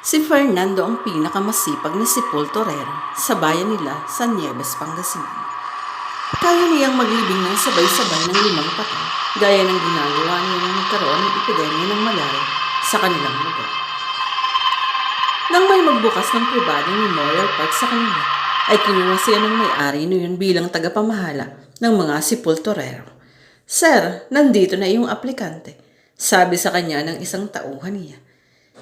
Si Fernando ang pinakamasipag na sepulturero sa bayan nila sa Nieves, Pangasinan. Kaya niyang maglibing ng sabay-sabay ng 5 patay, gaya ng ginagawa niya nang nagkaroon ng epidemya ng malaria sa kanilang lugar. Nang may magbukas ng pribadong memorial park sa kanila, ay kinuha siya ng may-ari noon bilang tagapamahala ng mga sepulturero. "Sir, nandito na iyong aplikante," sabi sa kanya ng isang tauhan niya.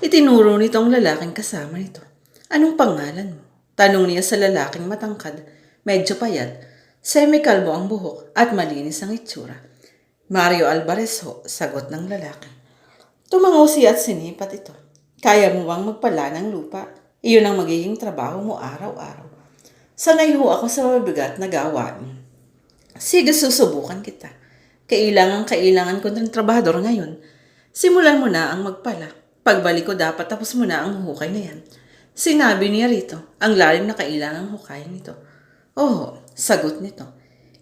Itinuro nito ang lalaking kasama nito. "Anong pangalan mo?" Tanong niya sa lalaking matangkad, medyo payat, semi-kalbo ang buhok at malinis ang itsura. "Mario Alvarez ho," sagot ng lalaki. Tumango siya at sinipat ito. "Kaya mo bang magpala ng lupa? Iyon ang magiging trabaho mo araw-araw." "Sanay ho ako sa mabigat na gawain." "Sige, susubukan kita. Kailangan ko ng trabahador ngayon. Simulan mo na ang magpala. Pagbalik ko dapat tapos mo na ang hukay na yan." Sinabi niya rito, ang lalim na kailangang hukayin nito. "Oo," sagot nito.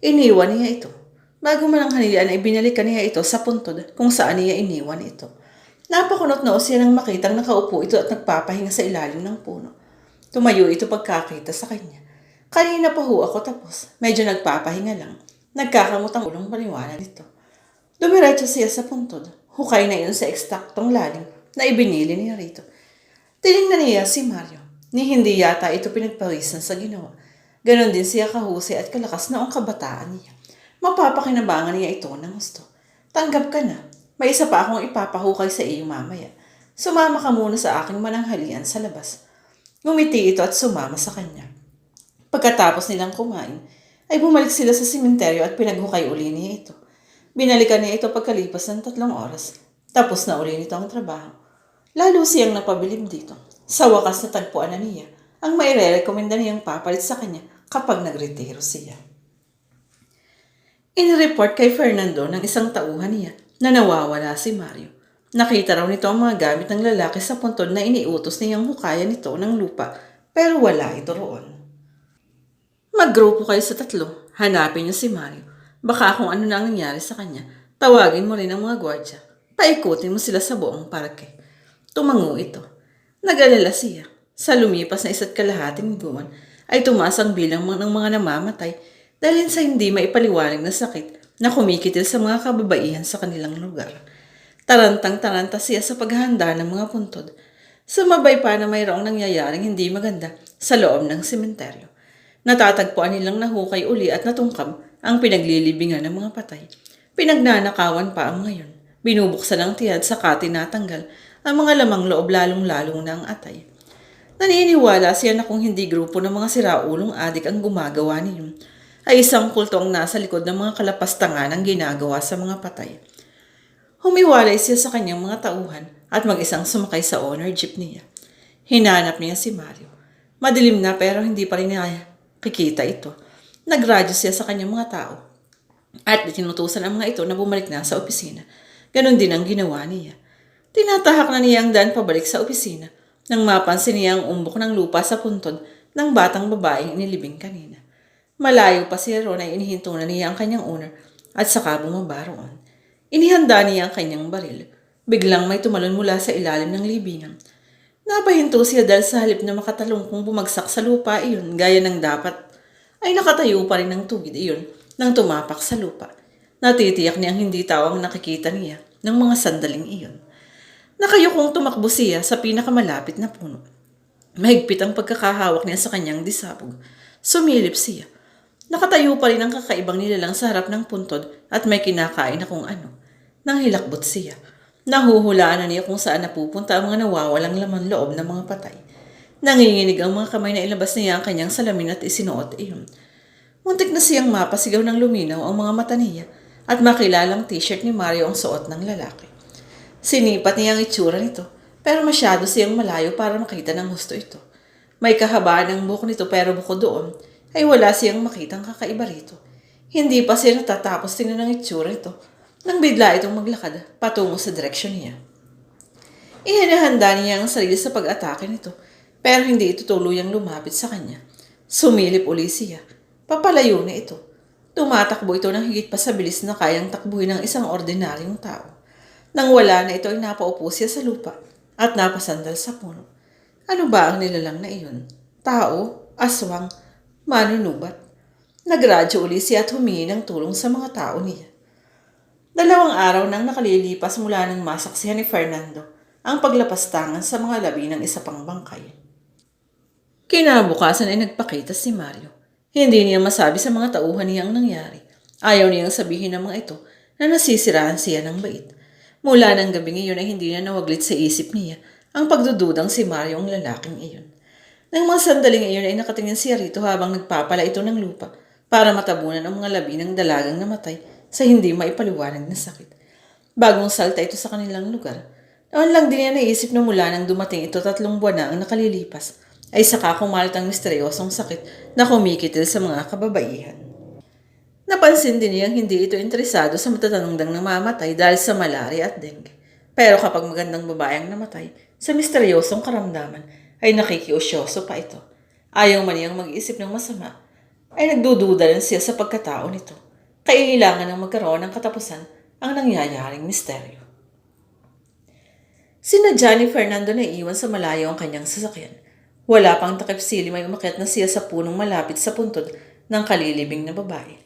Iniwan niya ito. Bago man ang halian ay binalikan niya ito sa puntod kung saan niya iniwan ito. Napakunot na siya nang makitang nakaupo ito at nagpapahinga sa ilalim ng puno. Tumayo ito pagkakita sa kanya. "Kanina pa ho ako tapos. Medyo nagpapahinga lang." Nagkakamot ang ulong paliwanag nito. Dumiretso siya sa puntod. Hukay na iyon sa ekstraktong lalim na ibinili niya rito. Tinignan niya si Mario, ni hindi yata ito pinagpawisan sa ginawa. Ganon din siya kahusay at kalakas noong kabataan niya. Mapapakinabangan niya ito ng gusto. "Tanggap ka na. May isa pa akong ipapahukay sa iyo mamaya. Sumama ka muna sa aking mananghalian sa labas." Ngumiti ito at sumama sa kanya. Pagkatapos nilang kumain, ay bumalik sila sa simenteryo at pinaghukay uli niya ito. Binalikan niya ito pagkalipas ng 3 oras. Tapos na uli nito ang trabaho. Lalo siyang napabilib dito. Sa wakas natagpuan na niya ang maire-rekomenda niyang papalit sa kanya kapag nagretiro siya. Inireport kay Fernando ng isang tauhan niya na nawawala si Mario. Nakita raw nito ang mga gamit ng lalaki sa puntod na iniutos niyang hukayan nito ng lupa, pero wala ito roon. "Maggrupo kayo sa 3. Hanapin niyo si Mario. Baka kung ano na ang nangyari sa kanya, tawagin mo rin ang mga gwardya. Paikutin mo sila sa buong parke." Tumango ito. Nag-alala siya. Sa lumipas na 1.5 buwan ay tumaas ang bilang ng mga namamatay dahil sa hindi maipaliwanag na sakit na kumikitil sa mga kababaihan sa kanilang lugar. Tarantang-taranta siya sa paghahanda ng mga puntod. Sumabay pa na mayroong nangyayaring hindi maganda sa loob ng sementeryo. Natatagpuan nilang nahukay uli at natungkam ang pinaglilibingan ng mga patay. Pinagnanakawan pa ang ngayon. Binubuksan ang tiyad saka tinatanggal ang mga lamang loob lalong-lalong na ang atay. Naniniwala siya na kung hindi grupo ng mga siraulong adik ang gumagawa niyon, ay isang kulto ang nasa likod ng mga kalapastangan ang ginagawa sa mga patay. Humiwalay siya sa kanyang mga tauhan at mag-isang sumakay sa honor jeep niya. Hinanap niya si Mario. Madilim na pero hindi pa rin niya kikita ito. Nagradyo siya sa kanyang mga tao at itinutusan ang mga ito na bumalik na sa opisina. Ganon din ang ginawa niya. Tinatahak na niya ang daan pabalik sa opisina nang mapansin niya ang umbok ng lupa sa puntod ng batang babaeng inilibing kanina. Malayo pa siya roon ay inihinto na niya ang kanyang owner at saka bumaba roon. Inihanda niya ang kanyang baril. Biglang may tumalon mula sa ilalim ng libingan. Napahinto siya dahil sa halip na makatalong kung bumagsak sa lupa iyon gaya ng dapat, ay nakatayo pa rin ng tugid iyon nang tumapak sa lupa. Natitiyak niyang hindi tao ang nakikita niya ng mga sandaling iyon. Nakayukong tumakbo siya sa pinakamalapit na puno. Mahigpit ang pagkakahawak niya sa kanyang disabog. Sumilip siya. Nakatayo pa rin ang kakaibang nilalang sa harap ng puntod at may kinakain na kung ano. Nang hilakbot siya, nahuhulaan na niya kung saan napupunta ang mga nawawalang laman loob ng mga patay. Nanginginig ang mga kamay na ilabas niya ang kanyang salamin at isinuot iyon. Muntik na siyang mapasigaw ng luminaw ang mga mata niya at makilalang t-shirt ni Mario ang suot ng lalaki. Sinipat niya ang itsura nito, pero masyado siyang malayo para makita ng gusto ito. May kahabaan ng buhok nito pero bukod doon, ay wala siyang makitang kakaiba rito. Hindi pa siya natatapos tingnan ang itsura nito, nang bigla itong maglakad patungo sa direksyon niya. Ihinahanda niya ang sarili sa pag-atake nito, pero hindi ito tuluyang lumapit sa kanya. Sumilip uli siya. Papalayo na ito. Tumatakbo ito ng higit pa sa bilis na kayang takbuhin ng isang ordinaryong tao. Nang wala na ito ay napaupo siya sa lupa at napasandal sa puno. Ano ba ang nilalang na iyon? Tao? Aswang? Manunubat? Nagradyo uli siya at humingi ng tulong sa mga tao niya. 2 araw nang nakalilipas mula nang masaksihan ni Fernando ang paglapastangan sa mga labi ng isa pang bangkay. Kinabukasan ay nagpakita si Mario. Hindi niya masabi sa mga tauhan niya ang nangyari. Ayaw niyang sabihin ng mga ito na nasisiraan siya ng bait. Mula ng gabing iyon ay hindi na nawaglit sa isip niya ang pagdududang si Mario ang lalaking iyon. Nang mga sandaling iyon ay nakatingin siya rito habang nagpapala ito ng lupa para matabunan ang mga labi ng dalagang namatay sa hindi maipaliwanag na sakit. Bagong salta ito sa kanilang lugar. Noon lang din niya naisip na mula nang dumating ito 3 buwan na ang nakalilipas, ay saka kumalat ang misteryosong sakit na kumikitil sa mga kababaihan. Napansin din niyang hindi ito interesado sa matatandang namamatay dahil sa malaria at dengue. Pero kapag magandang babae ang namatay, sa misteryosong karamdaman ay nakikiusyoso pa ito. Ayaw man niyang mag-isip ng masama, ay nagdududa rin siya sa pagkatao nito. Kailangan ng magkaroon ng katapusan ang nangyayaring misteryo. Sinadya ni Fernando na iwan sa malayo ang kanyang sasakyan. Wala pang takip silim ay umakyat na siya sa punong malapit sa puntod ng kalilibing na babae.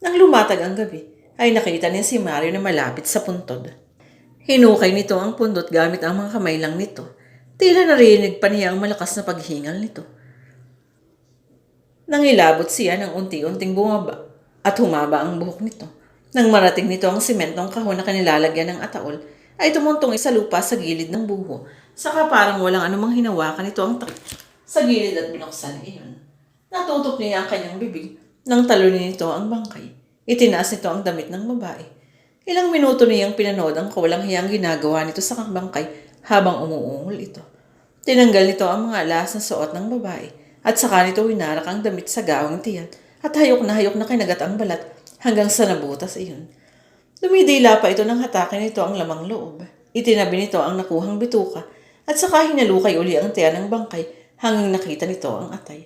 Nang lumatag ang gabi, ay nakita niya si Mario na malapit sa puntod. Hinukay nito ang pundot gamit ang mga kamay lang nito. Tila narinig pa niya ang malakas na paghingal nito. Nangilabot siya ng unti-unting bumaba at humaba ang buhok nito. Nang marating nito ang simentong kahon na kanilalagyan ng ataol, ay tumuntong sa lupa sa gilid ng buho. Saka parang walang anumang hinawakan ito ang takip sa gilid at binuksan iyon. Natutok niya ang kanyang bibig nang talunin nito ang bangkay. Itinaas nito ang damit ng babae. Ilang minuto niyang pinanood ang kawalang hiyang ginagawa nito sa bangkay habang umuungol ito. Tinanggal nito ang mga alas na suot ng babae at saka nito winarak ang damit sa gawang tiyan at hayok na kinagat ang balat hanggang sa nabutas iyon. Dumidila pa ito nang hatakin nito ang lamang loob. Itinabi nito ang nakuhang bituka at saka hinalukay uli ang tiyan ng bangkay hanggang nakita nito ang atay.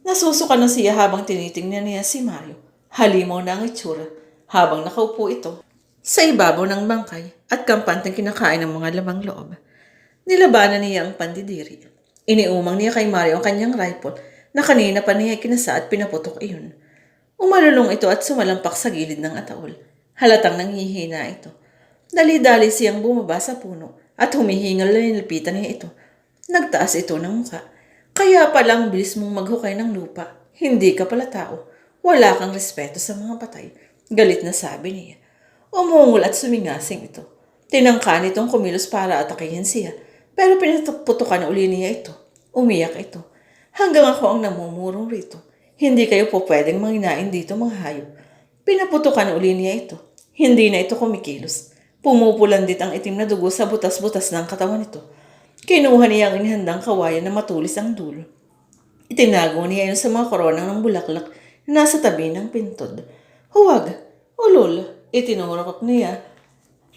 Nasusuka na siya habang tinitingnan niya si Mario. Halimaw na ang itsura habang nakaupo ito sa ibabaw ng bangkay at kampanteng kinakain ng mga lamang loob. Nilabanan niya ang pandidiri. Iniumang niya kay Mario ang kanyang rifle na kanina pa niya kinasa at pinaputok iyon. Umalulong ito at sumalampak sa gilid ng ataol. Halatang nanghihina ito. Dali-dali siyang bumaba sa puno at humihingal na nilapitan niya ito. Nagtaas ito ng muka. Kaya palang bilis mong maghukay ng lupa. Hindi ka pala tao. Wala kang respeto sa mga patay. Galit na sabi niya. Umungol at sumingasing ito. Tinangka nitong kumilos para atakihin siya. Pero pinaputukan uli niya ito. Umiyak ito. Hanggang ako ang namumurong rito. Hindi kayo po pwedeng manginain dito mga hayop. Pinaputukan uli niya ito. Hindi na ito kumikilos. Pumupulandit ang itim na dugo sa butas-butas ng katawan nito. Kinuha niya ang inihandang kawayan na matulis ang dulo. Itinago niya yun sa mga koronang ng bulaklak na nasa tabi ng pintod. Huwag! Ulol! Itinurok niya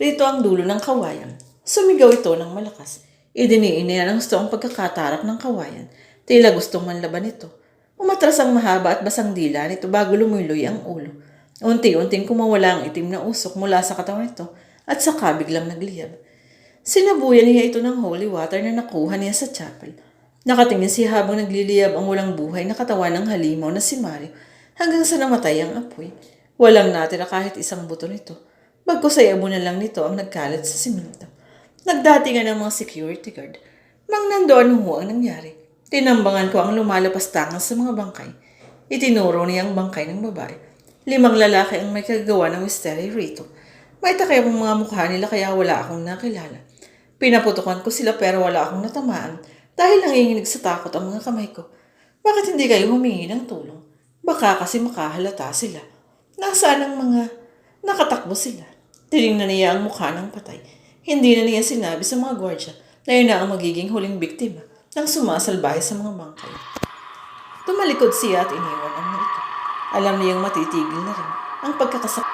rito ang dulo ng kawayan. Sumigaw ito ng malakas. Idiniin niya ng gusto ang pagkakatarak ng kawayan. Tila gustong manlaban ito. Umatras ang mahaba at basang dila nito bago lumuloy ang ulo. Unti-unting kumawala ang itim na usok mula sa katawan nito at saka biglang nagliyab. Sinabuyan niya ito ng holy water na nakuha niya sa chapel. Nakatingin siya habang nagliliyab ang walang buhay na katawan ng halimaw na si Mario hanggang sa namatay ang apoy. Walang natira kahit isang buto nito. Bagkus ay abo na lang nito ang nagkalat sa simento. Nagdatingan ang mga security guard. Mang nandoon ho ang nangyari. Tinambangan ko ang lumalapastangan sa mga bangkay. Itinuro niya ang bangkay ng babae. 5 lalaki ang may kagawa ng misteryo rito. May takay ang mga mukha nila kaya wala akong nakilala. Pinaputukan ko sila pero wala akong natamaan dahil nanginginig sa takot ang mga kamay ko. Bakit hindi kayo humingi ng tulong? Baka kasi makahalata sila. Nasaan ang mga nakatakbo sila? Tinignan niya ang mukha ng patay. Hindi na niya sinabi sa mga gwardya na yun na ang magiging huling biktima ng sumasalbahe sa mga bangkay. Tumalikod siya at iniwan ang mga ito. Alam niyang matitigil na rin ang pagkakasak